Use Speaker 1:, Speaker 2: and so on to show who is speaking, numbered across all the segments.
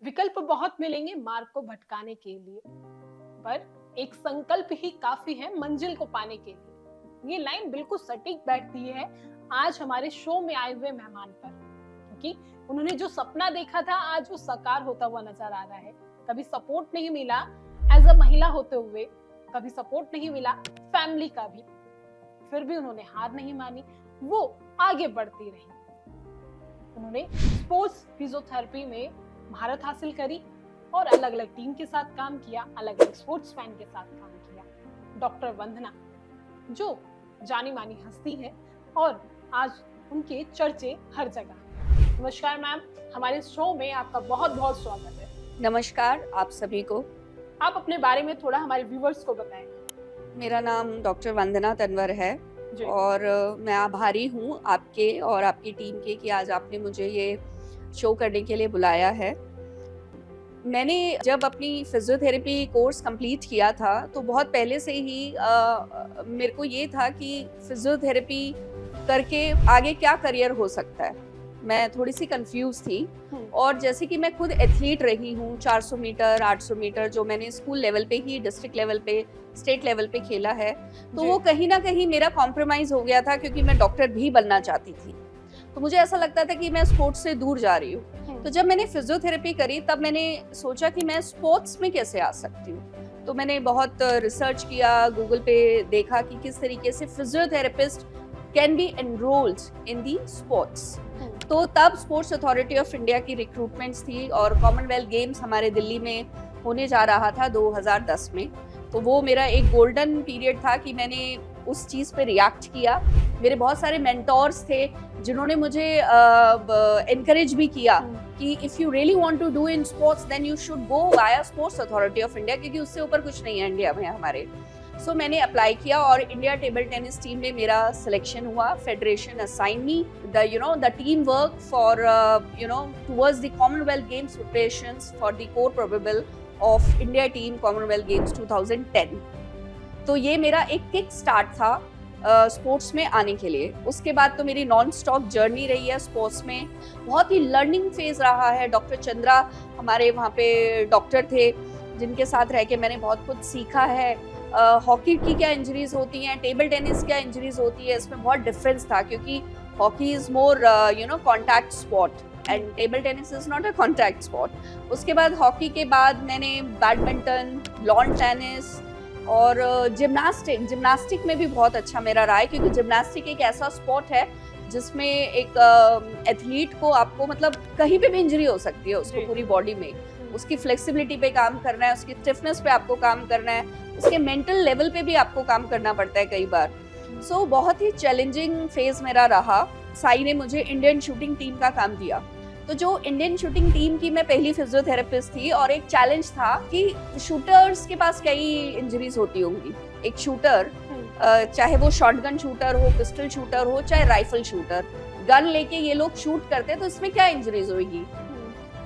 Speaker 1: विकल्प बहुत मिलेंगे मार्ग को भटकाने के लिए, पर एक संकल्प ही काफी है मंजिल को पाने के लिए। ये लाइन बिल्कुल सटीक बैठती है आज हमारे शो में आए हुए मेहमान पर, क्योंकि उन्होंने जो सपना देखा था आज वो साकार होता हुआ नजर आ रहा है। कभी सपोर्ट नहीं मिला एज अ महिला होते हुए, कभी सपोर्ट नहीं मिला फैमिली का भी, फिर भी उन्होंने हार नहीं मानी, वो आगे बढ़ती रही। उन्होंने स्पोर्ट्स फिजियोथेरेपी में महारत हासिल करी और अलग अलग टीम के साथ काम किया, अलग अलग स्पोर्ट्समैन के साथ काम किया। डॉक्टर वंदना जो जानी मानी हस्ती है और आज उनके चर्चे हर जगह। नमस्कार मैम, हमारे शो में आपका बहुत बहुत स्वागत है।
Speaker 2: नमस्कार आप सभी को।
Speaker 1: आप अपने बारे में थोड़ा हमारे व्यूवर्स को बताएं।
Speaker 2: मेरा नाम डॉक्टर वंदना तनवर है और मैं आभारी हूँ आपके और आपकी टीम के कि आज आपने मुझे ये शो करने के लिए बुलाया है। मैंने जब अपनी फिजियोथेरेपी कोर्स कंप्लीट किया था तो बहुत पहले से ही मेरे को ये था कि फिजियोथेरेपी करके आगे क्या करियर हो सकता है। मैं थोड़ी सी कंफ्यूज थी और जैसे कि मैं खुद एथलीट रही हूँ, 400 मीटर 800 मीटर जो मैंने स्कूल लेवल पे ही, डिस्ट्रिक्ट लेवल पे, स्टेट लेवल पे खेला है, तो वो कहीं ना कहीं मेरा कॉम्प्रोमाइज हो गया था क्योंकि मैं डॉक्टर भी बनना चाहती थी। तो मुझे ऐसा लगता था कि मैं स्पोर्ट्स से दूर जा रही हूँ। तो जब मैंने फिजियोथेरेपी करी तब मैंने सोचा कि मैं स्पोर्ट्स में कैसे आ सकती हूँ। तो मैंने बहुत रिसर्च किया, गूगल पे देखा कि किस तरीके से physiotherapist can be enrolled in the sports. तो तब स्पोर्ट्स अथॉरिटी ऑफ इंडिया की रिक्रूटमेंट्स थी और कॉमनवेल्थ गेम्स हमारे दिल्ली में होने जा रहा था 2010 में। तो वो मेरा एक गोल्डन पीरियड था कि मैंने उस चीज़ पे रिएक्ट किया। मेरे बहुत सारे मेंटोर्स थे जिन्होंने मुझे एनकरेज भी किया कि if you really want to do in sports then you should go via Sports Authority of India, क्योंकि उससे ऊपर कुछ नहीं है इंडिया में हमारे। सो मैंने अप्लाई किया और इंडिया टेबल टेनिस टीम में मेरा सिलेक्शन हुआ। Federation assign me the team work for towards the Commonwealth games preparations for the core probable of India team Commonwealth games 2010। तो ये मेरा एक किक स्टार्ट था स्पोर्ट्स में आने के लिए। उसके बाद तो मेरी नॉन स्टॉप जर्नी रही है स्पोर्ट्स में। बहुत ही लर्निंग फेज रहा है। डॉक्टर चंद्रा हमारे वहाँ पे डॉक्टर थे जिनके साथ रह के मैंने बहुत कुछ सीखा है। हॉकी की क्या इंजरीज होती हैं, टेबल टेनिस क्या इंजरीज होती है, इसमें बहुत डिफरेंस था क्योंकि hockey is more contact sport and table tennis is not a contact sport. उसके बाद हॉकी के बाद मैंने बैडमिंटन, लॉन टेनिस और जिम्नास्टिक में भी बहुत अच्छा मेरा रहा है, क्योंकि जिम्नास्टिक एक ऐसा स्पोर्ट है जिसमें एक एथलीट को आपको मतलब कहीं पे भी इंजरी हो सकती है उसको पूरी बॉडी में। उसकी फ्लेक्सिबिलिटी पे काम करना है, उसकी स्टिफनेस पे आपको काम करना है, उसके मेंटल लेवल पे भी आपको काम करना पड़ता है कई बार। सो बहुत ही चैलेंजिंग फेज मेरा रहा। साई ने मुझे इंडियन शूटिंग टीम का काम दिया। तो जो इंडियन शूटिंग टीम की मैं पहली फिजियोथेरेपिस्ट थी और एक चैलेंज था कि शूटर्स के पास कई इंजरीज होती होंगी। एक शूटर चाहे वो शॉटगन शूटर हो, पिस्टल शूटर हो, चाहे राइफल शूटर, गन लेके ये लोग शूट करते हैं, तो इसमें क्या इंजरीज होगी?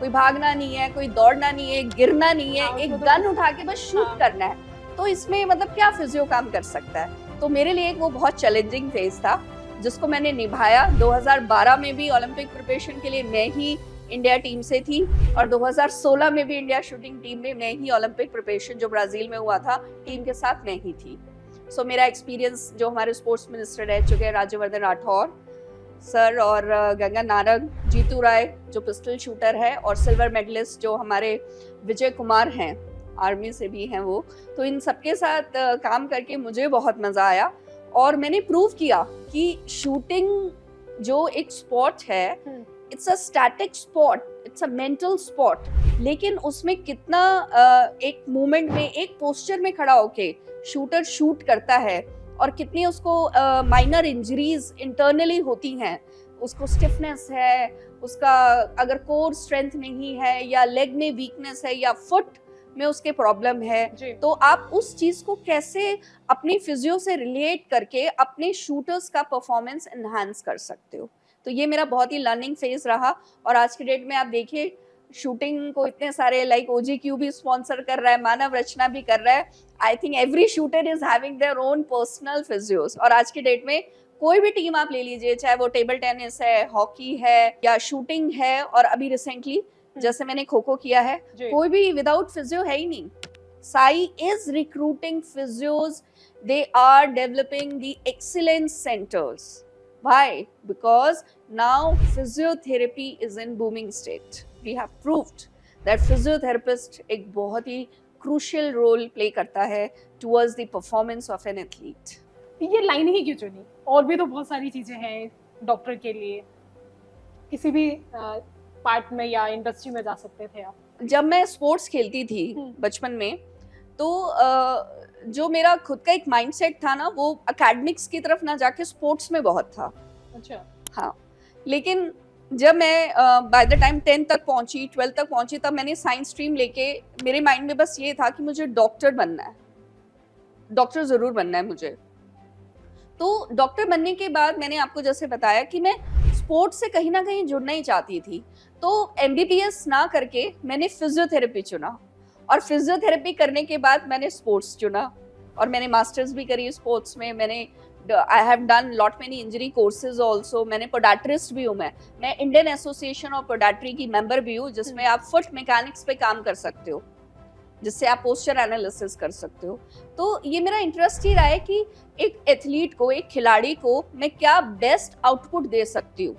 Speaker 2: कोई भागना नहीं है, कोई दौड़ना नहीं है, गिरना नहीं है, एक गन उठा के बस शूट करना है। तो इसमें मतलब क्या फिजियो काम कर सकता है? तो मेरे लिए वो बहुत चैलेंजिंग फेज था जिसको मैंने निभाया। 2012 में भी ओलंपिक प्रिपरेशन के लिए मैं ही इंडिया टीम से थी और 2016 में भी इंडिया शूटिंग टीम में मैं ही ओलंपिक प्रिपरेशन जो ब्राजील में हुआ था टीम के साथ मैं ही थी। सो मेरा एक्सपीरियंस जो हमारे स्पोर्ट्स मिनिस्टर रह चुके हैं राज्यवर्धन राठौर सर और गंगा नारंग, जीतू राय जो पिस्टल शूटर है, और सिल्वर मेडलिस्ट जो हमारे विजय कुमार हैं, आर्मी से भी हैं वो। तो इन सबके साथ काम करके मुझे बहुत मज़ा आया और मैंने प्रूव किया कि शूटिंग जो एक स्पोर्ट है, it's a static sport, it's a mental sport, लेकिन उसमें कितना एक मूवमेंट में, एक पोस्चर में खड़ा होके शूटर शूट करता है और कितनी उसको माइनर इंजरीज इंटरनली होती हैं। उसको स्टिफनेस है, उसका अगर कोर स्ट्रेंथ नहीं है या लेग में वीकनेस है या फुट में उसके प्रॉब्लम है, तो आप उस चीज को कैसे अपनी फिजियो से रिलेट करके अपने शूटर्स का परफॉर्मेंस एनहांस कर सकते हो। तो ये मेरा बहुत ही लर्निंग फेज रहा। और आज के डेट में आप देखिए शूटिंग को इतने सारे लाइक OGQ भी स्पॉन्सर कर रहा है, मानव रचना भी कर रहा है। I think every shooter is having their own personal physios. और आज की डेट में कोई भी टीम आप ले लीजिए, चाहे वो टेबल टेनिस है, हॉकी है या शूटिंग है, और अभी रिसेंटली जैसे मैंने खो खो किया है, कोई भी विदाउट फिजियो है ही नहीं. SAI is recruiting physios. They are developing the excellence centers. Why? Because now physiotherapy is in booming state. We have proved that physiotherapist एक बहुत ही crucial role play करता है towards the performance of an athlete.
Speaker 1: ये line ही क्यों चुनी? और भी तो बहुत सारी चीजें हैं डॉक्टर के लिए, किसी भी पार्ट में या इंडस्ट्री में जा सकते थे आप.
Speaker 2: जब मैं स्पोर्ट्स खेलती थी बचपन में, तो जो मेरा खुद का एक माइंडसेट था ना, वो एकेडमिक्स की तरफ ना जाके स्पोर्ट्स में बहुत था.
Speaker 1: अच्छा.
Speaker 2: हाँ, लेकिन जब मैं बाय द टाइम 10th तक पहुंची, 12th तक पहुंची, तब मैंने साइंस स्ट्रीम लेके, मेरे माइंड में बस ये था कि मुझे डॉक्टर बनना है, डॉक्टर जरूर बनना है मुझे. तो डॉक्टर बनने के बाद मैंने आपको जैसे बताया कि मैं स्पोर्ट्स से कहीं ना कहीं जुड़ना ही चाहती थी. तो एमबीबीएस ना करके मैंने फिजियोथेरेपी चुना, और फिजियोथेरेपी करने के बाद मैंने स्पोर्ट्स चुना, और मैंने मास्टर्स भी करी स्पोर्ट्स में. मैंने I have done lot many injury courses also. मैंने पोडाट्रिस्ट भी हूँ. मैं इंडियन एसोसिएशन ऑफ पोडाट्री की मेंबर भी हूँ, जिसमें आप फुट मैकेनिक्स पे काम कर सकते हो, जिससे आप पोस्चर एनालिसिस कर सकते हो. तो ये मेरा इंटरेस्ट ही रहा है कि एक एथलीट को, एक खिलाड़ी को मैं क्या बेस्ट आउटपुट दे सकती हूँ.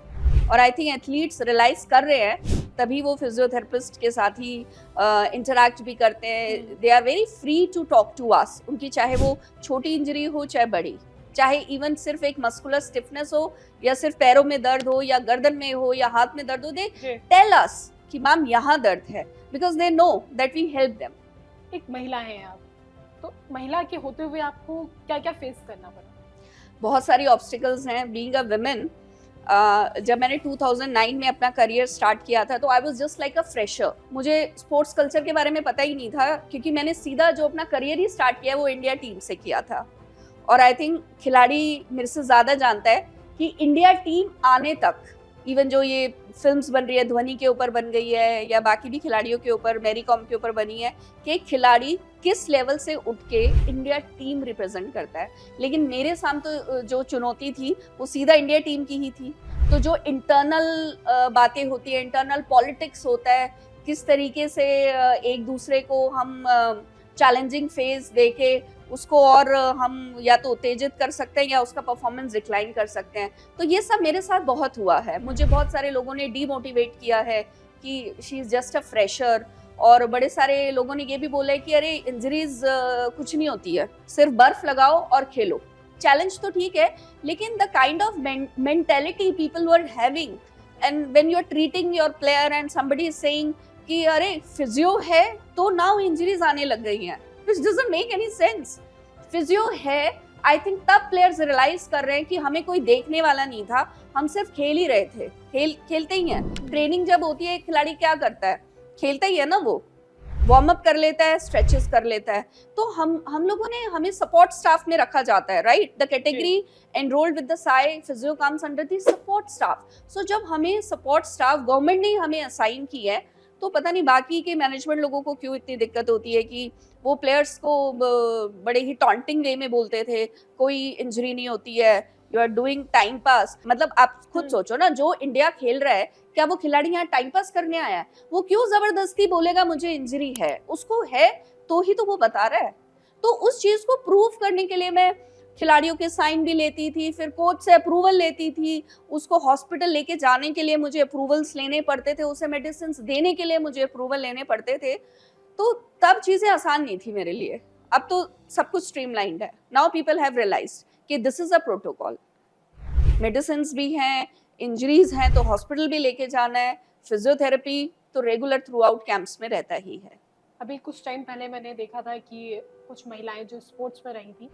Speaker 2: और आई थिंक एथलीट्स रियलाइज कर रहे हैं, तभी वो फिजियोथेरेपिस्ट के साथ ही इंटरैक्ट भी करते हैं. They are very free to talk to us. उनकी चाहे वो छोटी इंजरी हो चाहे बड़ी, चाहे इवन सिर्फ एक मस्कुलर स्टिफनेस हो, या सिर्फ पैरों में दर्द हो, या गर्दन में हो, या हाथ में दर्द हो, दे टेल अस कि मैम यहाँ दर्द है, because they know that we help them.
Speaker 1: एक महिला हैं आप, तो महिला के होते हुए आपको क्या क्या फेस करना पड़ा?
Speaker 2: बहुत सारी ऑब्स्टिकल्स हैं बीइंग अ वुमेन. जब मैंने 2009 में अपना करियर स्टार्ट किया था, तो I was just like a fresher. मुझे स्पोर्ट्स कल्चर के बारे में पता ही नहीं था, क्योंकि मैंने सीधा जो अपना करियर ही स्टार्ट किया वो इंडिया टीम से किया था. और आई थिंक खिलाड़ी मेरे से ज़्यादा जानता है कि इंडिया टीम आने तक, इवन जो ये फिल्म्स बन रही है, ध्वनि के ऊपर बन गई है, या बाकी भी खिलाड़ियों के ऊपर, मैरी कॉम के ऊपर बनी है, कि एक खिलाड़ी किस लेवल से उठ के इंडिया टीम रिप्रेजेंट करता है. लेकिन मेरे सामने तो जो चुनौती थी वो सीधा इंडिया टीम की ही थी. तो जो इंटरनल बातें होती है, इंटरनल पॉलिटिक्स होता है, किस तरीके से एक दूसरे को हम चैलेंजिंग फेज देके उसको और हम या तो उत्तेजित कर सकते हैं या उसका परफॉर्मेंस डिक्लाइन कर सकते हैं. तो ये सब मेरे साथ बहुत हुआ है. मुझे बहुत सारे लोगों ने डीमोटिवेट किया है कि she is just a fresher, और बड़े सारे लोगों ने ये भी बोला है कि अरे इंजरीज कुछ नहीं होती है, सिर्फ बर्फ लगाओ और खेलो. चैलेंज तो ठीक है, लेकिन the kind of mentality people were having, and when you are treating your player and somebody is saying कि अरे फिजियो है तो नाउ इंजरीज आने लग गई हैं, which doesn't make any sense. Physio है, आई थिंक तब प्लेयर्स रियलाइज कर रहे हैं कि हमें कोई देखने वाला नहीं था, हम सिर्फ खेल ही रहे थे. खेलते ही हैं. ट्रेनिंग जब होती है, खिलाड़ी क्या करता है? खेलता ही है ना, वो वार्म अप कर लेता है, स्ट्रेचेस कर लेता है. तो हम लोगों ने, हमें सपोर्ट स्टाफ में रखा जाता है, right? The category enrolled with the SAI physio comes under the support staff. So जब हमें सपोर्ट स्टाफ गवर्नमेंट ने हमें असाइन की है, तो पता नहीं बाकी के मैनेजमेंट लोगों को क्यों इतनी दिक्कत होती है कि वो प्लेयर्स को बड़े ही टॉन्टिंग वे में बोलते थे, कोई इंजरी नहीं होती है, you are doing time pass. मतलब आप खुद सोचो ना, जो इंडिया खेल रहा है, क्या वो खिलाड़ी यहाँ टाइम पास करने आया है? वो क्यों जबरदस्ती बोलेगा मुझे इंजरी है? उसको है तो ही तो वो बता रहा है. तो उस चीज को प्रूव करने के लिए मैं खिलाड़ियों के साइन भी लेती थी, फिर कोच से अप्रूवल लेती थी, उसको हॉस्पिटल लेके जाने के लिए मुझे अप्रूवल्स लेने पड़ते थे, उसे मेडिसिन देने के लिए मुझे अप्रूवल लेने पड़ते थे. तो तब चीजें आसान नहीं थी मेरे लिए. अब तो सब कुछ स्ट्रीमलाइंड है. नाउ पीपल हैव रियलाइज्ड कि this is a protocol. Medicine भी हैं, इंजरीज हैं तो हॉस्पिटल भी लेके जाना है, फिजियोथेरेपी तो रेगुलर थ्रू आउट कैंप्स में रहता ही है.
Speaker 1: अभी कुछ टाइम पहले मैंने देखा था कि कुछ महिलाएं जो स्पोर्ट्स में रही थी,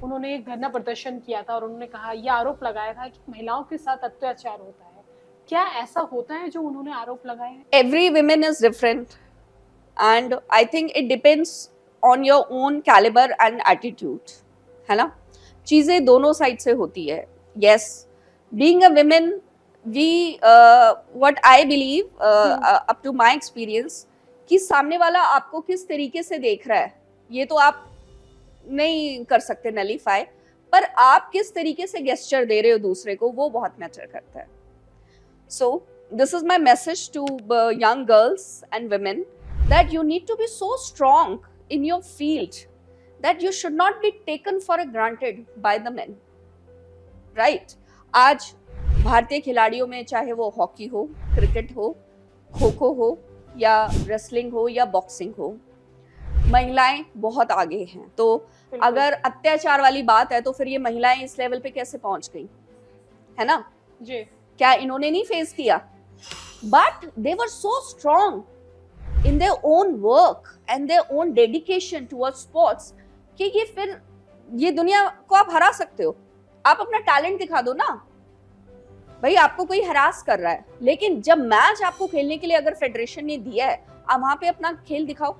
Speaker 1: उन्होंने एक धरना प्रदर्शन किया था और उन्होंने कहा, यह आरोप लगाया था कि महिलाओं के साथ अत्याचार होता है. क्या ऐसा होता है जो उन्होंने आरोप लगाया है?
Speaker 2: Every women is different and I think it depends on your own calibre and attitude, है ना? चीजें दोनों साइड से होती है. Yes, being a women, we what I believe up to my experience, कि सामने वाला आपको किस तरीके से देख रहा है ये तो आप नहीं कर सकते नलीफाई, पर आप किस तरीके से गेस्चर दे रहे हो दूसरे को, वो बहुत मैटर करता है. सो this is my message to young girls and women, that you need to be so strong in your field that you should not be taken for granted by the men. Right? आज भारतीय खिलाड़ियों में चाहे वो hockey हो, cricket हो, खो खो हो या रेसलिंग हो या बॉक्सिंग हो, महिलाएं बहुत आगे हैं. तो अगर अत्याचार वाली बात है तो फिर ये महिलाएं इस लेवल पे कैसे पहुंच गई, है ना
Speaker 1: जी? क्या
Speaker 2: इन्होंने नहीं फेस किया? But they were so strong in their own work and their own dedication towards sports कि ये फिर ये दुनिया को आप हरा सकते हो. आप अपना टैलेंट दिखा दो ना भाई. आपको कोई हरास कर रहा है, लेकिन जब मैच आपको खेलने के लिए अगर फेडरेशन ने दिया है, आप वहां पे अपना खेल दिखाओ,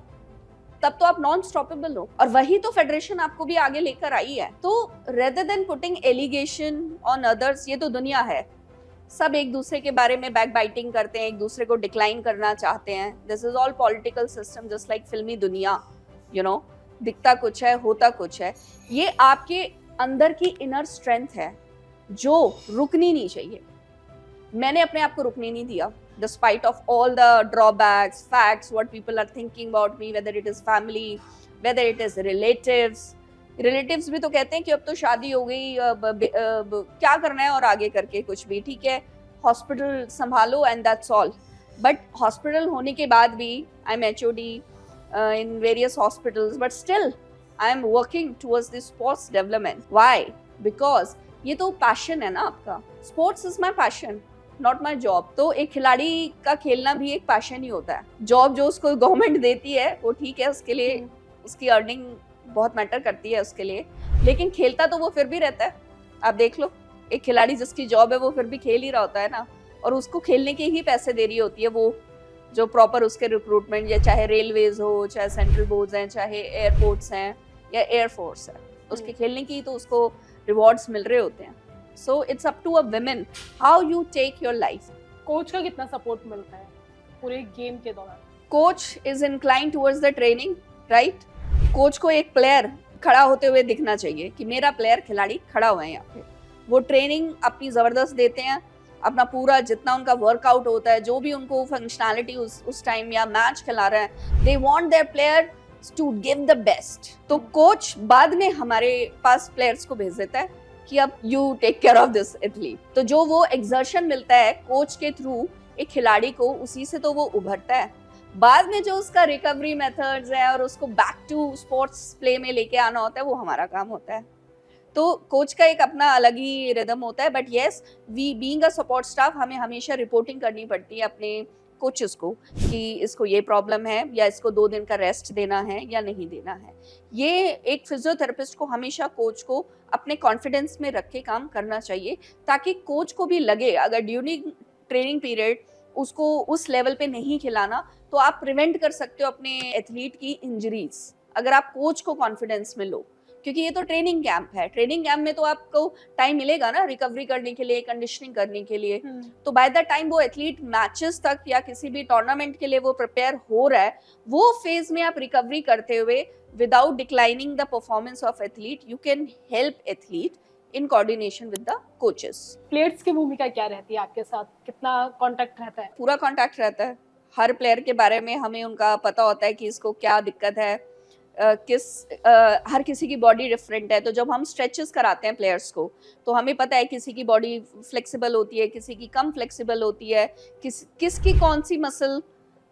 Speaker 2: तब तो आप नॉन स्टॉपेबल हो. और वही तो फेडरेशन आपको भी आगे लेकर आई है. तो rather than putting allegation on others, ये तो दुनिया है, सब एक दूसरे के बारे में बैक बाइटिंग करते हैं, एक दूसरे को डिक्लाइन करना चाहते हैं. This is all political system, just like फिल्मी दुनिया. यू नो, दिखता कुछ है, होता कुछ है. ये आपके अंदर की इनर स्ट्रेंथ है जो रुकनी नहीं चाहिए. मैंने अपने आप को रुकने नहीं दिया, despite of all the drawbacks, facts, what people are thinking about me, whether it is family, whether it is relatives भी तो कहते हैं कि अब तो शादी हो गई, क्या करना है और आगे करके कुछ भी, ठीक है, हॉस्पिटल संभालो and that's all. But hospital होने के बाद भी I'm HOD in various hospitals, but still I'm working towards this sports development. Why? Because ये तो पैशन है ना आपका. Sports is my passion, not my job. तो एक खिलाड़ी का खेलना भी एक पैशन ही होता है. जॉब जो उसको गवर्नमेंट देती है वो ठीक है, उसके लिए उसकी अर्निंग बहुत मैटर करती है उसके लिए, लेकिन खेलता तो वो फिर भी रहता है. आप देख लो, एक खिलाड़ी जिसकी जॉब है वो फिर भी खेल ही रहा होता है ना, और उसको खेलने के ही पैसे दे रही होती है वो जो प्रॉपर उसके रिक्रूटमेंट, या चाहे रेलवेज हो, चाहे सेंट्रल बोर्ड्स हैं, चाहे एयरपोर्ट्स हैं या एयरफोर्स है, उसके खेलने की तो उसको रिवॉर्ड्स मिल रहे होते हैं. So it's up to a women how you take your life.
Speaker 1: Coach का कितना सपोर्ट मिलता है पूरे गेम के दौरान?
Speaker 2: Coach is inclined towards the training, right? Coach को एक प्लेयर खड़ा होते हुए दिखना चाहिए कि मेरा प्लेयर खिलाड़ी खड़ा हुआ है यहाँ पे. वो ट्रेनिंग अपनी जबरदस्त देते हैं, अपना पूरा जितना उनका वर्कआउट होता है, जो भी उनको फंक्शनैलिटी उस टाइम या मैच खिला रहे हैं, they want their player to give the best. तो कोच बाद में हमारे पास प्लेयर्स को भेज देता है कि अब you take care of this athlete. तो जो वो एक्सर्शन मिलता है कोच के थ्रू एक खिलाड़ी को, उसी से तो वो उभरता है. बाद में जो उसका रिकवरी मेथड्स है और उसको बैक टू स्पोर्ट्स प्ले में लेके आना होता है, वो हमारा काम होता है. तो कोच का एक अपना अलग ही रिदम होता है. But yes, we being a support staff, हमें हमेशा रिपोर्टिंग करनी पड़ती है अपने कोचेस को कि इसको ये प्रॉब्लम है, या इसको 2 दिन का रेस्ट देना है या नहीं देना है. ये एक फिजियोथेरेपिस्ट को हमेशा कोच को अपने कॉन्फिडेंस में रख के काम करना चाहिए, ताकि कोच को भी लगे अगर ड्यूरिंग ट्रेनिंग पीरियड उसको उस लेवल पे नहीं खिलाना, तो आप प्रिवेंट कर सकते हो अपने एथलीट की इंजरीज, अगर आप कोच को कॉन्फिडेंस में लो. क्योंकि ये तो ट्रेनिंग कैंप है, ट्रेनिंग कैंप में तो आपको टाइम मिलेगा ना रिकवरी करने के लिए, कंडीशनिंग करने के लिए. तो बाय द टाइम वो एथलीट मैचेस तक या किसी भी टूर्नामेंट के लिए वो प्रिपेयर हो रहा है, वो फेज में आप रिकवरी करते हुए without declining the performance of athlete, you can help athlete in coordination with the coaches.
Speaker 1: Players की भूमिका क्या रहती है आपके साथ? कितना कांटेक्ट रहता है?
Speaker 2: पूरा कांटेक्ट रहता है. हर प्लेयर के बारे में हमें उनका पता होता है कि इसको क्या दिक्कत है, हर किसी की बॉडी डिफरेंट है. तो जब हम स्ट्रेचेस कराते हैं प्लेयर्स को, तो हमें पता है किसी की बॉडी फ्लेक्सिबल होती है, किसी की कम फ्लेक्सिबल होती है, किसकी कौन सी मसल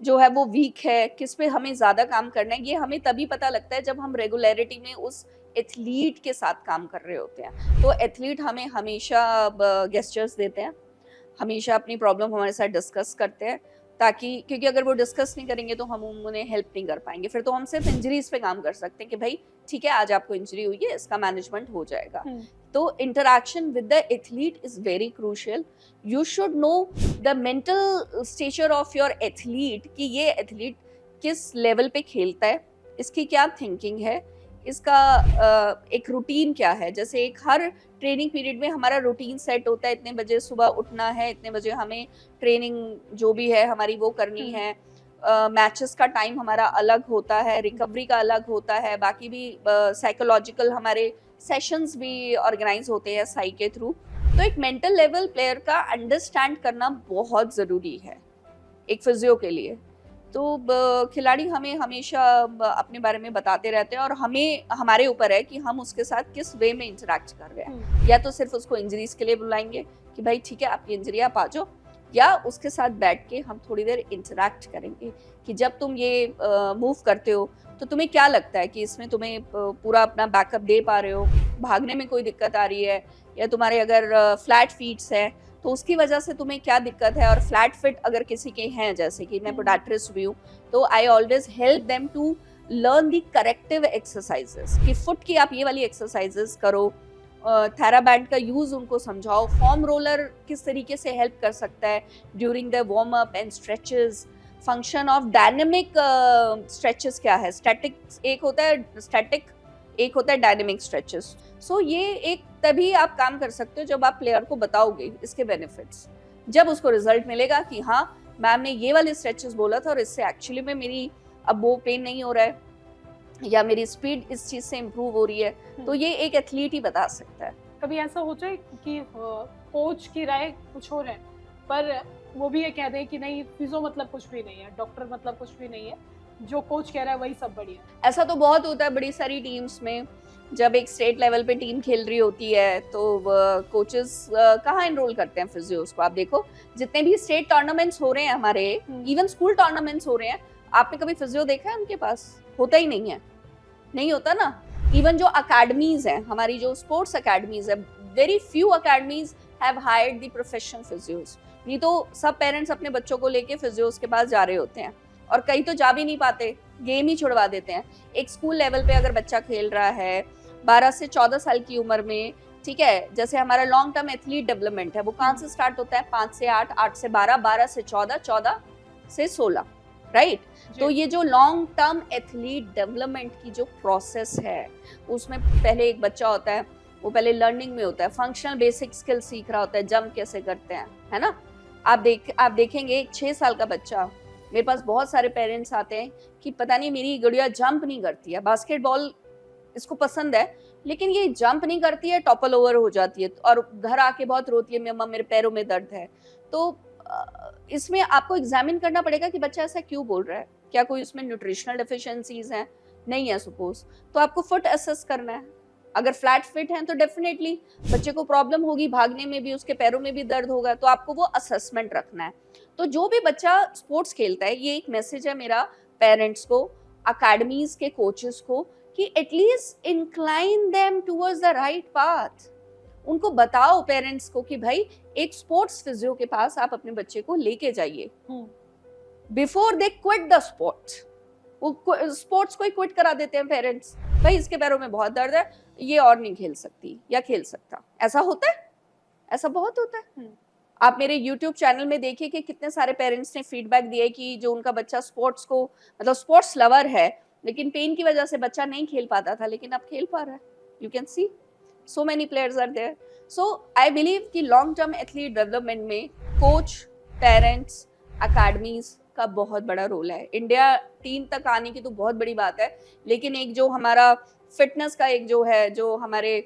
Speaker 2: जो है वो वीक है, किस पे हमें ज़्यादा काम करना है. ये हमें तभी पता लगता है जब हम रेगुलरिटी में उस एथलीट के साथ काम कर रहे होते हैं. तो एथलीट हमें हमेशा गेस्चर्स देते हैं, हमेशा अपनी प्रॉब्लम हमारे साथ डिस्कस करते हैं, ताकि क्योंकि अगर वो डिस्कस नहीं करेंगे तो हम उन्हें हेल्प नहीं कर पाएंगे. फिर तो हम सिर्फ इंजरीज पे काम कर सकते हैं कि भाई ठीक है, आज आपको इंजरी हुई है, इसका मैनेजमेंट हो जाएगा. तो interaction with the athlete is very crucial. You should know the mental stature of your athlete, कि ये एथलीट किस लेवल पे खेलता है, इसकी क्या थिंकिंग है, इसका एक रूटीन क्या है. जैसे एक हर ट्रेनिंग पीरियड में हमारा रूटीन सेट होता है, इतने बजे सुबह उठना है, इतने बजे हमें ट्रेनिंग जो भी है हमारी वो करनी है. मैचेस का टाइम हमारा अलग होता है, रिकवरी का अलग होता है, बाकी भी साइकोलॉजिकल हमारे सेशंस भी ऑर्गेनाइज होते हैं साई के थ्रू. तो एक मेंटल लेवल प्लेयर का अंडरस्टैंड करना बहुत ज़रूरी है एक फिजियो के लिए। तो खिलाड़ी हमें हमेशा अपने बारे में बताते रहते हैं और हमें हमारे ऊपर है कि हम उसके साथ किस वे में इंटरेक्ट कर रहे हैं। या तो सिर्फ उसको इंजरीज के लिए बुलाएंगे कि भाई ठीक है आपकी इंजरी आप आ जाओ, या उसके साथ बैठ के हम थोड़ी देर इंटरेक्ट करेंगे कि जब तुम ये मूव करते हो तो तुम्हें क्या लगता है कि इसमें तुम्हें पूरा अपना बैकअप दे पा रहे हो, भागने में कोई दिक्कत आ रही है, या तुम्हारे अगर फ्लैट फीट्स है तो उसकी वजह से तुम्हें क्या दिक्कत है। और फ्लैट फिट अगर किसी के हैं, जैसे कि मैं पोडाट्रिस भी हूँ, तो I always help them to learn the corrective exercises कि फुट की आप ये वाली एक्सरसाइजेस करो, थेराबैंड का यूज उनको समझाओ, फॉर्म रोलर किस तरीके से हेल्प कर सकता है during the warm up and stretches, function of dynamic stretches क्या है, स्टैटिक एक होता है, स्टैटिक एक होता है डायनेमिक स्ट्रेचेस। सो ये एक तभी आप काम कर सकते हो जब आप प्लेयर को बताओगे इसके बेनिफिट्स, जब उसको रिजल्ट मिलेगा कि हाँ मैम ने ये वाले स्ट्रेचेस बोला था और इससे एक्चुअली में मेरी अब वो पेन नहीं हो रहा है या मेरी स्पीड इस चीज से इम्प्रूव हो रही है। तो ये एक एथलीट ही बता सकता है।
Speaker 1: कभी ऐसा हो जाए कि कोच की राय कुछ और है पर वो भी ये कह दे कि नहीं फिजियो मतलब कुछ भी नहीं है, डॉक्टर मतलब कुछ भी नहीं है, जो कोच कह रहा है वही सब बढ़िया।
Speaker 2: ऐसा तो बहुत होता है बड़ी सारी टीम्स में, जब एक स्टेट लेवल पे टीम खेल रही होती है तो कोचेस कहाँ एनरोल करते हैं फिजियोस को। आप देखो जितने भी स्टेट टूर्नामेंट्स हो रहे हैं हमारे, इवन स्कूल टूर्नामेंट्स हो रहे हैं, आपने कभी फिजियो देखा है उनके पास? होता ही नहीं है, नहीं होता ना। इवन जो अकेडमीज हैं हमारी, जो स्पोर्ट्स अकेडमीज है, very few academies have hired the professional physios. नहीं तो सब पेरेंट्स अपने बच्चों को लेके फिजियोस के पास जा रहे होते हैं और कई तो जा भी नहीं पाते, गेम ही छुड़वा देते हैं। एक स्कूल लेवल पे अगर बच्चा खेल रहा है 12 से 14 साल की उम्र में, ठीक है, जैसे हमारा लॉन्ग टर्म एथलीट डेवलपमेंट है वो कहाँ से स्टार्ट होता है? 5 से 8, 8 से 12, 12 से 14, 14 से 16, राइट। तो ये जो लॉन्ग टर्म एथलीट डेवलपमेंट की जो प्रोसेस है उसमें पहले एक बच्चा होता है, वो पहले लर्निंग में होता है, फंक्शनल बेसिक स्किल सीख रहा होता है, जंप कैसे करते हैं, है ना। आप देखेंगे एक 6 साल का बच्चा, मेरे पास बहुत सारे पेरेंट्स आते हैं कि पता नहीं मेरी गुड़िया जंप नहीं करती है, बास्केटबॉल इसको पसंद है लेकिन ये जंप नहीं करती है, टॉपल ओवर हो जाती है और घर आके बहुत रोती है, मम्मा मेरे पैरों में दर्द है। तो इसमें आपको एग्जामिन करना पड़ेगा कि बच्चा ऐसा क्यों बोल रहा है, क्या कोई उसमें न्यूट्रिशनल डिफिशिएंसीज हैं, नहीं है सपोज, तो आपको फुट असेस करना है। अगर फ्लैट फिट हैं तो डेफिनेटली बच्चे को प्रॉब्लम होगी, भागने में भी, उसके पैरों में भी दर्द होगा, तो आपको वो असेसमेंट रखना है। तो जो भी बच्चा स्पोर्ट्स खेलता है, ये एक मैसेज है मेरा पेरेंट्स को, अकेडमीज के कोचेस को, कि at least incline them towards the right path. उनको बताओ पेरेंट्स को कि भाई एक स्पोर्ट्स फिजियो के पास आप अपने बच्चे को लेके जाइए before they quit the sport. वो स्पोर्ट्स को ही क्विट करा देते हैं पेरेंट्स, भाई इसके पैरों में बहुत दर्द है, ये और नहीं खेल सकती या खेल सकता। ऐसा होता है, ऐसा बहुत होता है। आप मेरे YouTube चैनल में देखिए कि कितने सारे पेरेंट्स ने फीडबैक दिया कि जो उनका बच्चा स्पोर्ट्स को, मतलब स्पोर्ट्स लवर है लेकिन पेन की वजह से बच्चा नहीं खेल पाता था, लेकिन अब खेल पा रहा है। You can see so many players are there. So I believe कि लॉन्ग टर्म एथलीट डेवलपमेंट में कोच, पेरेंट्स, अकेडमीज का बहुत बड़ा रोल है। इंडिया टीम तक आने की तो बहुत बड़ी बात है, लेकिन एक जो हमारा फिटनेस का एक जो है, जो हमारे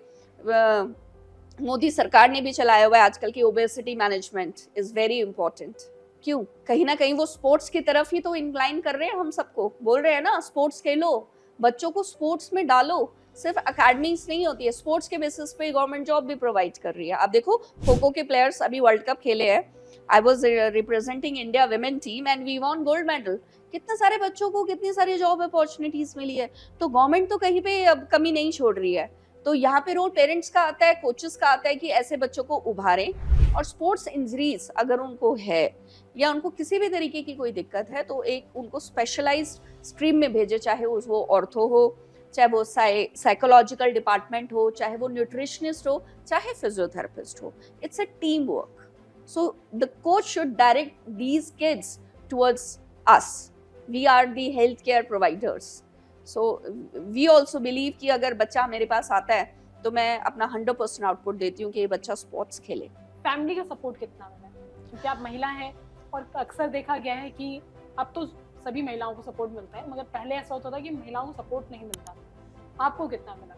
Speaker 2: मोदी सरकार ने भी चलाया हुआ है आजकल की, obesity management is very important. क्यों? कहीं ना कहीं वो स्पोर्ट्स की तरफ ही तो इंक्लाइन कर रहे हैं, हम सबको बोल रहे हैं ना स्पोर्ट्स खेलो, बच्चों को स्पोर्ट्स में डालो। सिर्फ अकेडमीज नहीं होती है, स्पोर्ट्स के बेसिस पे गवर्नमेंट जॉब भी प्रोवाइड कर रही है। आप देखो खो खो के प्लेयर्स अभी वर्ल्ड कप खेले हैं, I was representing India women team and we won gold medal. कितने सारे बच्चों को कितनी सारी जॉब अपॉर्चुनिटीज मिली है। तो गवर्नमेंट तो कहीं पे अब कमी नहीं छोड़ रही है। तो यहाँ पे रोल पेरेंट्स का आता है, कोचेस का आता है कि ऐसे बच्चों को उभारें। और स्पोर्ट्स इंजरीज अगर उनको है या उनको किसी भी तरीके की कोई दिक्कत है तो एक उनको स्पेशलाइज्ड स्ट्रीम में भेजे, चाहे वो ऑर्थो हो, चाहे वो साइकोलॉजिकल डिपार्टमेंट हो, चाहे वो न्यूट्रिशनिस्ट हो, चाहे फिजियोथेरेपिस्ट हो। It's a team work. So the coach should direct these kids towards us. We are the health care providers. So we also believe कि अगर बच्चा मेरे पास आता है तो मैं अपना 100% आउटपुट देती हूँ कि ये बच्चा स्पोर्ट्स खेले।
Speaker 1: फैमिली का सपोर्ट कितना मिला? क्योंकि आप महिला हैं और अक्सर देखा गया है कि अब तो सभी महिलाओं को सपोर्ट मिलता है, मगर पहले ऐसा होता था कि महिलाओं को सपोर्ट नहीं मिलता। आपको कितना मिला?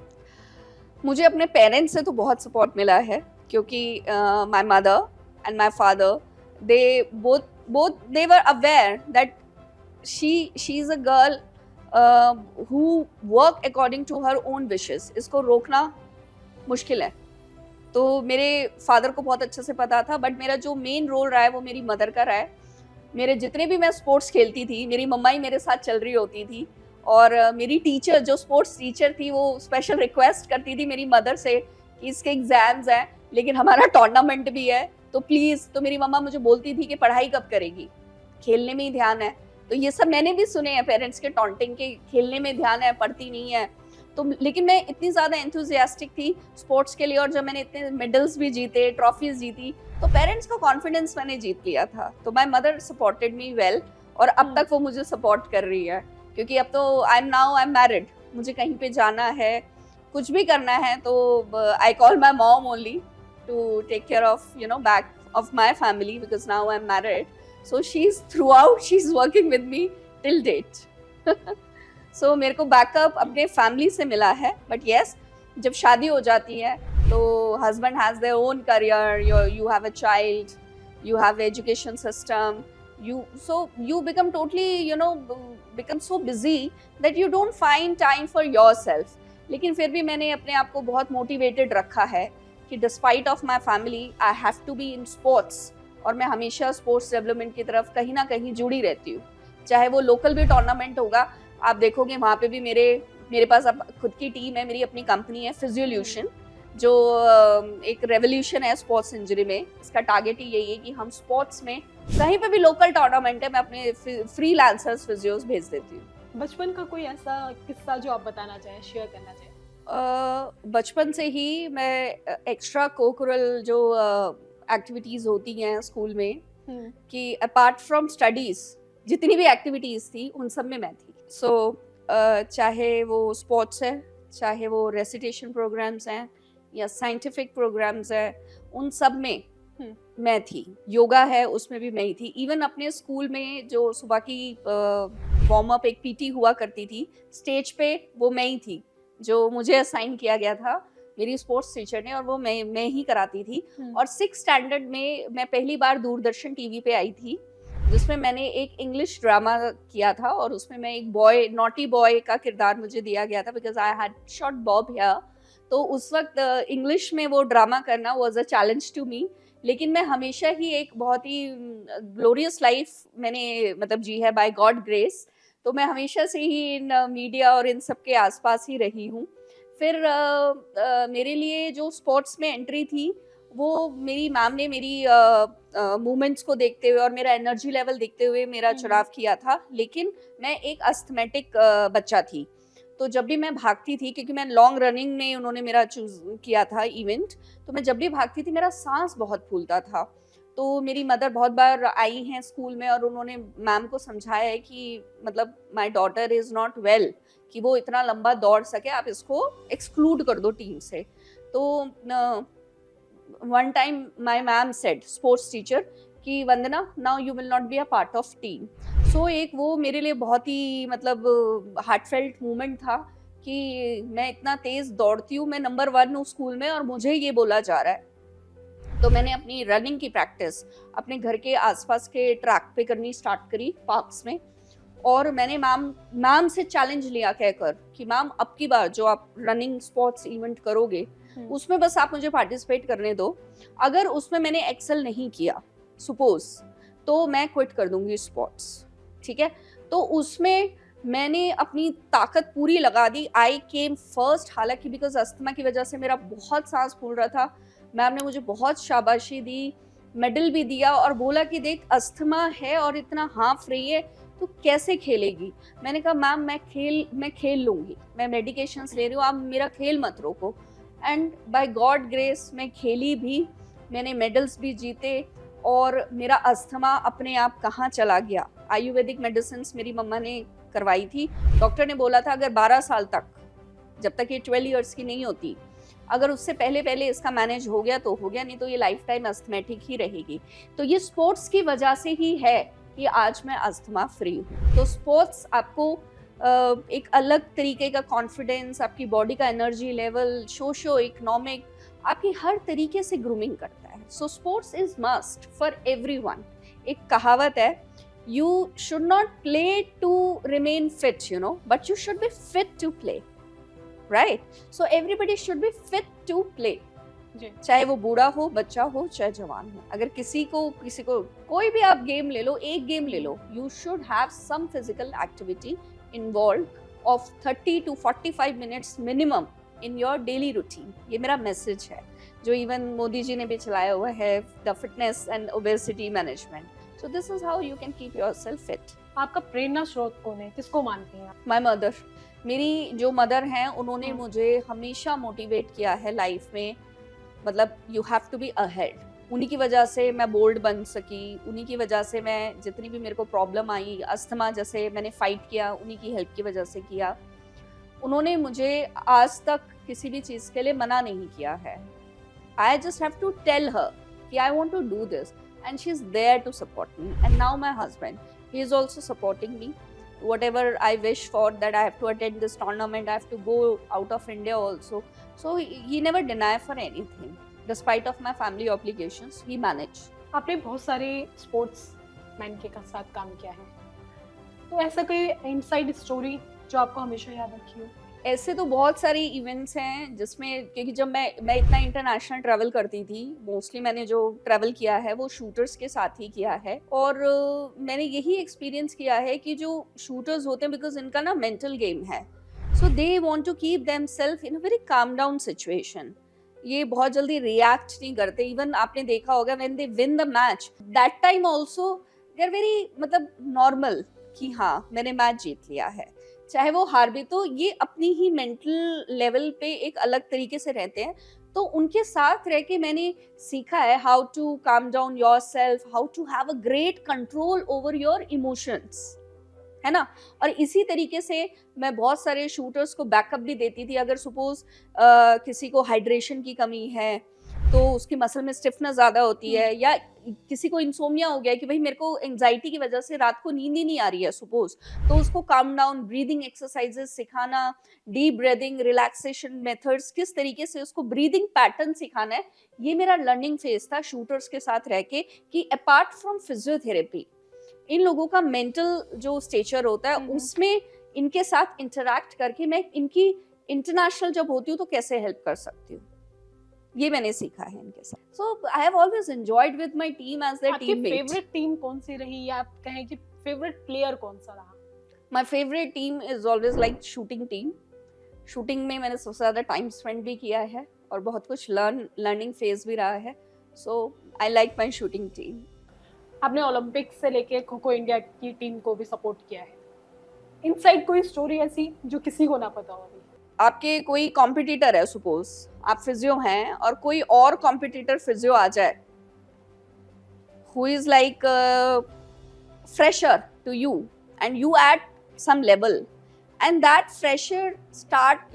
Speaker 2: मुझे अपने पेरेंट्स से तो बहुत सपोर्ट मिला है, क्योंकि my mother and my father they both they were aware that she is a girl who work according to her own wishes. इसको रोकना मुश्किल है। तो मेरे फादर को बहुत अच्छे से पता था, बट मेरा जो मेन रोल रहा है वो मेरी मदर का रहा है। मेरे जितने भी मैं स्पोर्ट्स खेलती थी, मेरी मम्मा ही मेरे साथ चल रही होती थी, और मेरी टीचर जो स्पोर्ट्स टीचर थी वो स्पेशल रिक्वेस्ट करती थी मेरी मदर से कि इसके एग्जाम्स हैं लेकिन हमारा टूर्नामेंट भी है, तो प्लीज़। तो मेरी मम्मा मुझे बोलती थी कि पढ़ाई कब करेगी, खेलने में ही ध्यान है। तो ये सब मैंने भी सुने हैं पेरेंट्स के टॉन्टिंग के, खेलने में ध्यान है, पढ़ती नहीं है। तो लेकिन मैं इतनी ज़्यादा एंथुजियास्टिक थी स्पोर्ट्स के लिए, और जब मैंने इतने मेडल्स भी जीते, ट्रॉफीज जीती, तो पेरेंट्स का कॉन्फिडेंस मैंने जीत लिया था। तो my mother supported me well, और अब तक वो मुझे सपोर्ट कर रही है, क्योंकि अब तो आई एम मैरिड, मुझे कहीं पे जाना है, कुछ भी करना है, तो I call my mom only to take care of back of my family, because now I'm married, so she's working with me till date. So मेरे को बैकअप अपने फैमिली से मिला है, बट yes, जब शादी हो जाती है तो husband has their own career, you have a child, you have education system, you become totally become so busy that you don't find time for yourself. लेकिन फिर भी मैंने अपने आप को बहुत मोटिवेटेड रखा है कि despite of my family I have to be in sports, और मैं हमेशा स्पोर्ट्स डेवलपमेंट की तरफ कहीं ना कहीं जुड़ी रहती हूँ। चाहे वो लोकल भी टूर्नामेंट होगा, आप देखोगे वहाँ पे भी मेरे पास अब खुद की टीम है, मेरी अपनी कंपनी है फिजियोल्यूशन, जो एक रेवोल्यूशन है स्पोर्ट्स इंजरी में। इसका टारगेट ही यही है कि हम स्पोर्ट्स में कहीं पे भी लोकल टूर्नामेंट है, मैं अपने फ्रीलांसर्स फिजियोस भेज देती हूँ।
Speaker 1: बचपन का कोई ऐसा किस्सा जो आप बताना चाहें, शेयर करना चाहें?
Speaker 2: बचपन से ही मैं एक्स्ट्रा कोकुलर जो एक्टिविटीज़ होती हैं स्कूल में, कि अपार्ट फ्रॉम स्टडीज़ जितनी भी एक्टिविटीज़ थी उन सब में मैं थी। सो चाहे वो स्पोर्ट्स है, चाहे वो रेसिटेशन प्रोग्राम्स हैं या साइंटिफिक प्रोग्राम्स हैं, उन सब में मैं थी। योगा है, उसमें भी मैं ही थी। इवन अपने स्कूल में जो सुबह की वार्म अप एक पीटी हुआ करती थी स्टेज पे, वो मैं ही थी, जो मुझे असाइन किया गया था मेरी स्पोर्ट्स टीचर ने, और वो मैं ही कराती थी। और 6th स्टैंडर्ड में मैं पहली बार दूरदर्शन टीवी पे आई थी, जिसमें मैंने एक इंग्लिश ड्रामा किया था, और उसमें मैं एक नॉटी बॉय का किरदार मुझे दिया गया था, because I had short bob hair. तो उस वक्त इंग्लिश में वो ड्रामा करना was a challenge to me, लेकिन मैं हमेशा ही एक बहुत ही ग्लोरियस लाइफ मैंने मतलब जी है बाय गॉड ग्रेस। तो मैं हमेशा से ही इन मीडिया और इन सब के आसपास ही रही हूँ। फिर मेरे लिए जो स्पोर्ट्स में एंट्री थी, वो मेरी मैम ने मेरी मूवमेंट्स को देखते हुए और मेरा एनर्जी लेवल देखते हुए मेरा चुनाव किया था। लेकिन मैं एक अस्थमेटिक बच्चा थी, तो जब भी मैं भागती थी, क्योंकि मैं लॉन्ग रनिंग में उन्होंने मेरा चूज किया था इवेंट, तो मैं जब भी भागती थी मेरा सांस बहुत फूलता था। तो मेरी मदर बहुत बार आई हैं स्कूल में, और उन्होंने मैम को समझाया है कि मतलब my daughter is not well, कि वो इतना लंबा दौड़ सके, आप इसको एक्सक्लूड कर दो टीम से। तो one time my ma'am said, sports teacher, कि Vandana, now you will not be a part of team. So एक वो मेरे लिए बहुत ही मतलब हार्टफेल्ट मोमेंट था कि मैं इतना तेज़ दौड़ती हूँ, मैं नंबर 1 हूँ स्कूल में, और मुझे ये बोला जा रहा है। तो मैंने अपनी रनिंग की प्रैक्टिस अपने घर के आसपास के ट्रैक पे करनी स्टार्ट करी, पार्क्स में। और मैंने मैम से चैलेंज लिया कहकर कि मैम, अब की बार जो आप रनिंग स्पोर्ट्स इवेंट करोगे उसमें बस आप मुझे पार्टिसिपेट करने दो, अगर उसमें मैंने एक्सेल नहीं किया सपोज, तो मैं क्विट कर दूंगी स्पोर्ट्स, ठीक है। तो उसमें मैंने अपनी ताकत पूरी लगा दी। आई केम फर्स्ट, हालांकि बिकॉज अस्थमा की वजह से मेरा बहुत सांस फूल रहा था। मैम ने मुझे बहुत शाबाशी दी, मेडल भी दिया, और बोला कि देख, अस्थमा है और इतना हाफ रही है तो कैसे खेलेगी। मैंने कहा मैम, मैं खेल लूँगी, मैं मेडिकेशंस ले रही हूँ, आप मेरा खेल मत रोको। एंड बाय गॉड ग्रेस मैं खेली भी, मैंने मेडल्स भी जीते, और मेरा अस्थमा अपने आप कहाँ चला गया। आयुर्वेदिक मेडिसिन मेरी मम्मा ने करवाई थी। डॉक्टर ने बोला था अगर 12 साल तक, जब तक ये 12 इयर्स की नहीं होती, अगर उससे पहले इसका मैनेज हो गया तो हो गया, नहीं तो ये लाइफ टाइम अस्थमेटिक ही रहेगी। तो ये स्पोर्ट्स की वजह से ही है कि आज मैं अस्थमा फ्री हूँ। तो स्पोर्ट्स आपको एक अलग तरीके का कॉन्फिडेंस, आपकी बॉडी का एनर्जी लेवल, सोशो इकोनॉमिक आपकी हर तरीके से ग्रूमिंग करता है। So sports is must for everyone. एक कहावत है, you should not play to remain fit, you know, but you should be fit to play, right? So everybody should be fit to play, चाहे वो बूढ़ा हो, बच्चा हो, चाहे जवान हो। अगर किसी को कोई भी आप गेम ले लो, एक गेम ले लो, you should have some physical activity involve of 30 to 45 minutes minimum in your daily routine. ये मेरा मैसेज है, जो इवन मोदी जी ने भी चलाया हुआ है, the fitness and obesity management. So this is how you can keep yourself fit.
Speaker 1: आपका प्रेरणा स्रोत कौन है, किसको मानते हैं आप?
Speaker 2: My mother. मेरी जो मदर हैं उन्होंने मुझे हमेशा मोटिवेट किया है लाइफ में, मतलब you have to be ahead. उन्हीं की वजह से मैं बोल्ड बन सकी, उन्हीं की वजह से मैं जितनी भी मेरे को प्रॉब्लम आई, अस्थमा जैसे मैंने फाइट किया, उन्हीं की हेल्प की वजह से किया। उन्होंने मुझे आज तक किसी भी चीज़ के लिए मना नहीं किया है। I just have to tell her कि I want to do this and she is there to support me. And now my husband, he is also supporting me. Whatever I wish for, that I have to attend this tournament, I have to go out of India also. So he never deny for anything. Despite of my family obligations, he managed.
Speaker 1: आपने बहुत सारे sports man के साथ काम किया है, तो ऐसा कोई इनसाइड स्टोरी जो आपको हमेशा याद रखी हो?
Speaker 2: ऐसे तो बहुत सारे इवेंट्स हैं जिसमें, क्योंकि जब मैं इतना इंटरनेशनल ट्रैवल करती थी, मोस्टली मैंने जो ट्रैवल किया है वो शूटर्स के साथ ही किया है। और मैंने यही एक्सपीरियंस किया है कि जो शूटर्स होते हैं, बिकॉज इनका ना मेंटल गेम है, so they want to keep themself in a very calm down situation. ये बहुत जल्दी रिएक्ट नहीं करते। इवन आपने देखा होगा when they win the match, that time also they are very मतलब नॉर्मल कि हाँ मैंने मैच जीत लिया है, चाहे वो हार भी। तो ये अपनी ही मेंटल लेवल पे एक अलग तरीके से रहते हैं। तो उनके साथ रह के मैंने सीखा है how to calm down yourself, how to have a great control over your emotions, है ना। और इसी तरीके से मैं बहुत सारे शूटर्स को बैकअप भी देती थी। अगर सपोज किसी को हाइड्रेशन की कमी है तो उसकी मसल में स्टिफनेस ज़्यादा होती है, या किसी को इंसोमिया हो गया कि भाई मेरे को एंजाइटी की वजह से रात को नींद ही नहीं आ रही है सपोज, तो उसको काम डाउन ब्रीदिंग एक्सरसाइजेस सिखाना, डीप ब्रीदिंग, रिलैक्सेशन मेथड्स, किस तरीके से उसको ब्रीदिंग पैटर्न सिखाना है। ये मेरा लर्निंग फेज था शूटर्स के साथ रह के, कि अपार्ट फ्रॉम फिजियोथेरेपी इन लोगों का मेंटल जो स्टेचर होता है उसमें इनके साथ इंटरैक्ट करके मैं इनकी इंटरनेशनल जब होती हूँ तो कैसे हेल्प कर सकती हूँ, ये मैंने सीखा है इनके साथ। So I have always enjoyed with my team as their teammate.
Speaker 1: आपकी फेवरेट टीम कौन सी रही, या आप कहें कि फेवरेट प्लेयर कौन सा रहा?
Speaker 2: My favourite team is always like shooting team. Shooting में मैंने सबसे ज़्यादा टाइम स्पेंड भी किया है और बहुत कुछ लर्निंग फेज भी रहा है। So I like my shooting team.
Speaker 1: आपने ओलंपिक्स से लेके खो खो इंडिया की टीम को भी सपोर्ट किया है, इनसाइड कोई स्टोरी ऐसी जो किसी को ना पता हो? अभी
Speaker 2: आपके कोई कॉम्पिटिटर है, सपोज आप फिजियो हैं और कोई और कॉम्पिटिटर फिजियो आ जाए who is like fresher to you and you at some level and that fresher start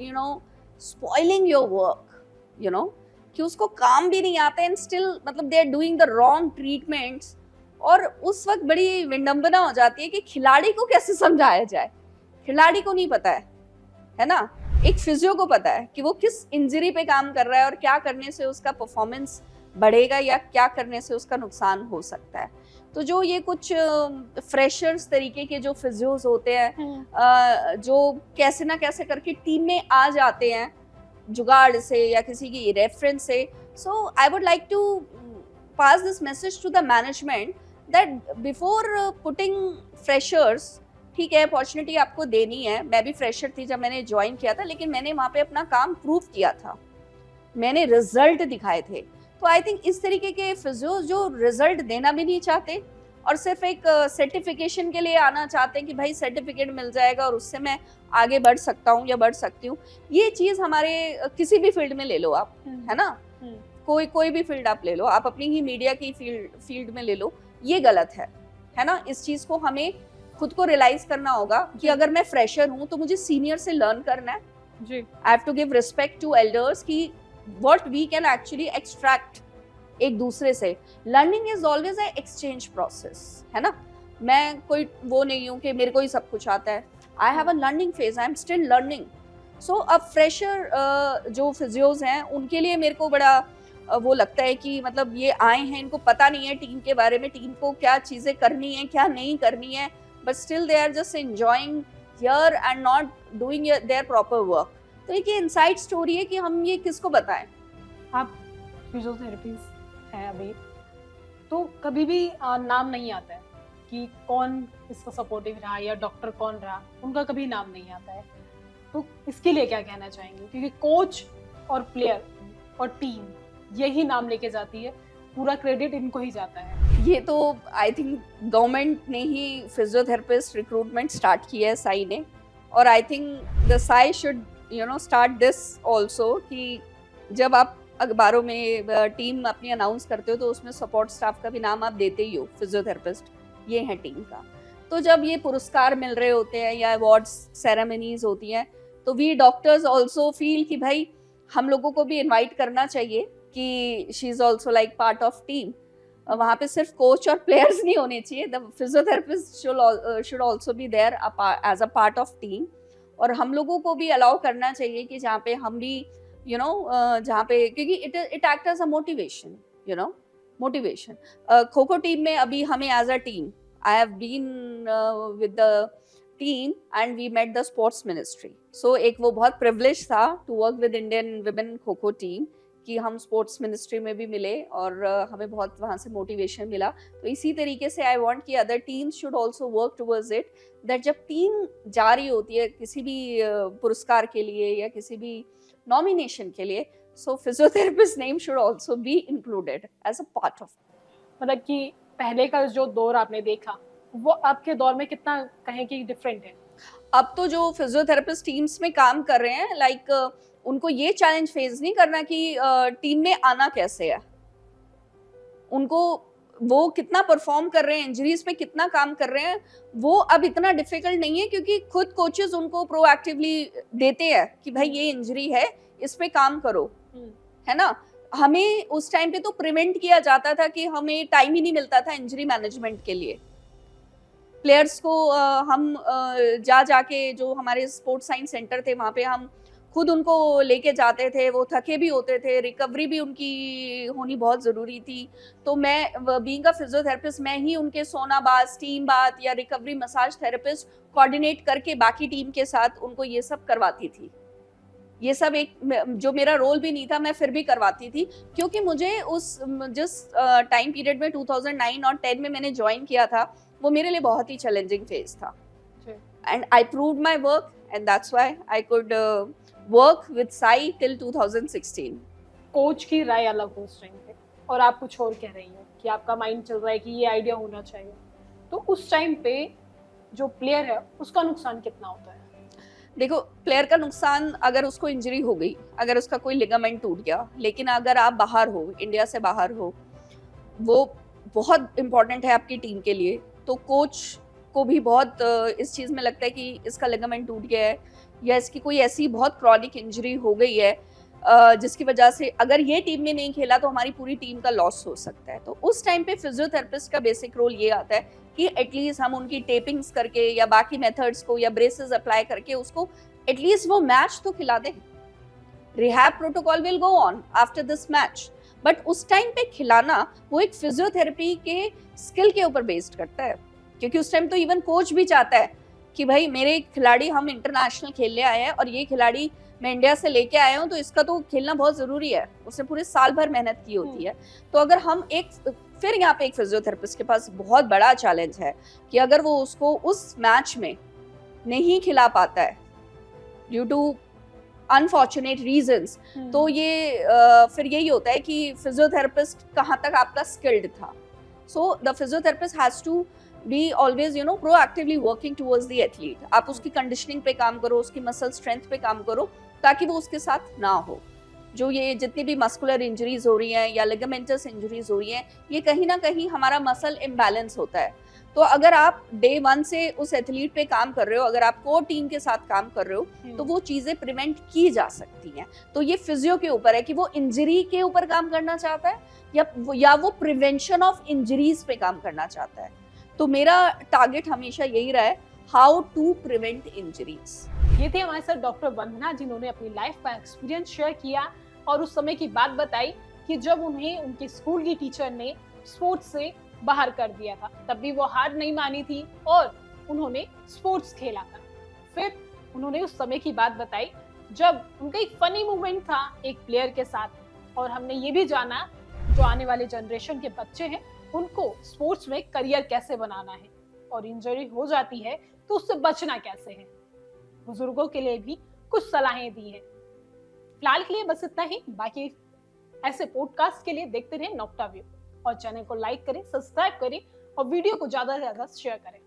Speaker 2: spoiling your work, कि उसको काम भी नहीं आता and still मतलब they are doing the wrong treatments। और उस वक्त बड़ी विडंबना हो जाती है कि खिलाड़ी को कैसे समझाया जाए। खिलाड़ी को नहीं पता है ना, एक फिजियो को पता है कि वो किस इंजरी पे काम कर रहा है और क्या करने से उसका परफॉर्मेंस बढ़ेगा या क्या करने से उसका नुकसान हो सकता है। तो जो ये कुछ फ्रेशर्स तरीके के जो फिजियोज होते हैं जो कैसे ना कैसे करके टीम में आ जाते हैं जुगाड़ से या किसी की रेफरेंस से, so I would like to pass this message to the management that before putting freshers, ठीक है अपॉर्चुनिटी आपको देनी है। मैं भी फ्रेशर थी जब मैंने ज्वाइन किया था, लेकिन मैंने वहाँ पे अपना काम प्रूव किया था, मैंने रिजल्ट दिखाए थे। तो आई थिंक इस तरीके के फिजियो जो रिजल्ट देना भी नहीं चाहते और सिर्फ एक सर्टिफिकेशन के लिए आना चाहते हैं कि भाई सर्टिफिकेट मिल जाएगा और उससे मैं आगे बढ़ सकता हूँ या बढ़ सकती हूँ। ये चीज़ हमारे किसी भी फील्ड में ले लो आप, है ना, कोई भी फील्ड आप ले लो, आप अपनी ही मीडिया की फील्ड में ले लो, ये गलत है ना। इस चीज़ को हमें खुद को रियलाइज करना होगा कि अगर मैं फ्रेशर हूँ तो मुझे सीनियर से लर्न करना है जी। I have to give respect to elders कि what we can actually extract एक दूसरे से। Learning is always a exchange process, है ना। मैं कोई वो नहीं हूँ कि मेरे को ही सब कुछ आता है। I have a learning phase, I am still learning. So अब फ्रेशर जो फिजियोज हैं उनके लिए मेरे को बड़ा वो लगता है कि मतलब ये आए हैं, इनको पता नहीं है टीम के बारे में, टीम को क्या चीज़ें करनी है क्या नहीं करनी है, but still they are just enjoying here and not doing their proper work. तो एक ये इनसाइड स्टोरी है कि हम ये किसको बताएं।
Speaker 1: आप फिजियोथेरेपिस्ट हैं अभी, तो कभी भी नाम नहीं आता है कि कौन इसका सपोर्टिव रहा या डॉक्टर कौन रहा, उनका कभी नाम नहीं आता है। तो इसके लिए क्या कहना चाहेंगे, क्योंकि कोच और प्लेयर और टीम यही नाम लेके जाती है, पूरा क्रेडिट इनको ही जाता है।
Speaker 2: ये तो आई थिंक गवर्नमेंट ने ही फिजियोथेरेपिस्ट रिक्रूटमेंट स्टार्ट किया है, साई ने, और I think the Sai should start this also कि जब आप अखबारों में टीम अपनी अनाउंस करते हो तो उसमें सपोर्ट स्टाफ का भी नाम आप देते ही हो, फिजियोथेरेपिस्ट ये है टीम का। तो जब ये पुरस्कार मिल रहे होते हैं या अवार्ड्स सेरेमनीज होती हैं तो वी डॉक्टर्स ऑल्सो फील कि भाई हम लोगों को भी इनवाइट करना चाहिए कि she is also like part of team. वहाँ पे सिर्फ कोच और प्लेयर्स नहीं होने चाहिए, the physiotherapist should also be there as a part of team. और हम लोगों को भी अलाउ करना चाहिए कि जहाँ पे हम भी जहाँ पे, क्योंकि it act as a motivation, motivation. Kho kho team में अभी हमें as a team, I have been with the team and we met the sports ministry. So एक वो बहुत प्रिविलेज था to work with Indian women kho kho team कि हम स्पोर्ट्स मिनिस्ट्री में भी मिले और हमें बहुत वहाँ से मोटिवेशन मिला। तो इसी तरीके से आई वांट कि other teams should also work towards it, that जब टीम जा रही होती है किसी भी पुरस्कार के लिए या किसी भी नॉमिनेशन के लिए, so physiotherapist name should also be included as a part of.
Speaker 1: मतलब कि पहले का जो दौर आपने देखा वो आपके दौर में कितना कहें कि डिफरेंट है?
Speaker 2: अब तो जो फिजियोथेरेपिस्ट टीम्स में काम कर रहे हैं, लाइक उनको ये चैलेंज फेस नहीं करना कि टीम में आना कैसे है, उनको वो कितना परफॉर्म कर रहे हैं, इंजरीज में कितना काम कर रहे हैं, वो अब इतना डिफिकल्ट नहीं है क्योंकि खुद कोचेस उनको प्रोएक्टिवली देते हैं कि भाई ये इंजरी है, इस पे काम करो, है ना। हमें उस टाइम पे तो प्रिवेंट किया जाता था कि हमें टाइम ही नहीं मिलता था इंजरी मैनेजमेंट के लिए। प्लेयर्स को हम जाके जो हमारे स्पोर्ट्स साइंस सेंटर थे वहाँ पे हम खुद उनको लेके जाते थे, वो थके भी होते थे, रिकवरी भी उनकी होनी बहुत ज़रूरी थी। तो मैं बीइंग अ फिजियोथेरेपिस्ट मैं ही उनके सोना बाथ, स्टीम बाथ या रिकवरी मसाज थेरेपिस्ट कोऑर्डिनेट करके बाकी टीम के साथ उनको ये सब करवाती थी। ये सब एक जो मेरा रोल भी नहीं था मैं फिर भी करवाती थी, क्योंकि मुझे उस जिस टाइम पीरियड में 2009 और 10 में मैंने ज्वाइन किया था वो मेरे लिए बहुत ही चैलेंजिंग फेज था। And I proved my work and that's why I could work with Sai till 2016।
Speaker 1: Coach की राय अलग हो उस टाइम पे और आप कुछ और कह रही हो कि आपका माइंड चल रहा है कि ये आइडिया होना चाहिए, तो उस टाइम पे जो प्लेयर है उसका नुकसान कितना होता है?
Speaker 2: देखो, प्लेयर का नुकसान, अगर उसको इंजरी हो गई, अगर उसका कोई लिगामेंट टूट गया, लेकिन अगर आप बाहर हो, इंडिया से बाहर हो, वो बहुत इंपॉर्टेंट है आपकी टीम के लिए। तो कोच को भी बहुत इस चीज़ में लगता है कि इसका लिगामेंट टूट गया है या इसकी कोई ऐसी बहुत क्रॉनिक इंजरी हो गई है जिसकी वजह से अगर ये टीम में नहीं खेला तो हमारी पूरी टीम का लॉस हो सकता है। तो उस टाइम पे फिजियोथेरेपिस्ट का बेसिक रोल ये आता है कि एटलीस्ट हम उनकी टेपिंग्स करके या बाकी मेथड्स को या ब्रेसेस अप्लाई करके उसको एटलीस्ट वो मैच तो खिला दें। Rehab protocol will go on after this match, but उस टाइम पे खिलाना वो एक फिजियोथेरेपी के स्किल के ऊपर बेस्ड करता है, क्योंकि उस टाइम तो इवन कोच भी चाहता है कि भाई मेरे खिलाड़ी, हम इंटरनेशनल खेलने आए हैं और ये खिलाड़ी मैं इंडिया से लेके आया हूँ तो इसका तो खेलना बहुत ज़रूरी है, उसने पूरे साल भर मेहनत की होती है। तो अगर हम फिर यहाँ पे एक फिजियोथेरेपिस्ट के पास बहुत बड़ा चैलेंज है कि अगर वो उसको उस मैच में नहीं खिला पाता है ड्यू टू अनफॉर्चुनेट रीजंस, तो ये फिर यही होता है कि फिजियोथेरेपिस्ट कहाँ तक आपका स्किल्ड था। So the physiotherapist has to be always proactively working towards the athlete. आप उसकी कंडीशनिंग पे काम करो, उसकी मसल स्ट्रेंथ पे काम करो ताकि वो उसके साथ ना हो। जो ये जितनी भी मस्कुलर इंजरीज हो रही हैं या लिगामेंटस इंजरीज हो रही हैं, ये कहीं ना कहीं हमारा मसल इम्बैलेंस होता है। तो अगर आप डे 1 से उस एथलीट पे काम कर रहे हो, अगर आप कोर टीम के साथ काम कर रहे हो, तो वो चीज़ें प्रिवेंट की जा सकती हैं। तो ये फिजियो के ऊपर है कि वो इंजरी के ऊपर काम करना चाहता है या वो प्रिवेंशन ऑफ इंजरीज पे काम करना चाहता है। तो मेरा टारगेट हमेशा यही रहा है हाउ टू प्रिवेंट इंजरीज।
Speaker 1: ये थे हमारे साथ डॉक्टर वंदना, जिन्होंने अपनी लाइफ का एक्सपीरियंस शेयर किया और उस समय की बात बताई कि जब उन्हें उनके स्कूल की टीचर ने स्पोर्ट्स से बाहर कर दिया था, तब भी वो हार नहीं मानी थी और उन्होंने स्पोर्ट्स खेला था। फिर उन्होंने उस समय की बात बताई जब उनका एक फनी मोमेंट था एक प्लेयर के साथ, और हमने ये भी जाना जो आने वाले जनरेशन के बच्चे हैं उनको स्पोर्ट्स में करियर कैसे बनाना है, और इंजरी हो जाती है तो उससे बचना कैसे है। बुजुर्गों के लिए भी कुछ सलाहें दी हैं। फिलहाल के लिए बस इतना ही। बाकी ऐसे पॉडकास्ट के लिए देखते रहें नोक्टा व्यू, और चैनल को लाइक करें, सब्सक्राइब करें और वीडियो को ज्यादा से ज्यादा शेयर करें।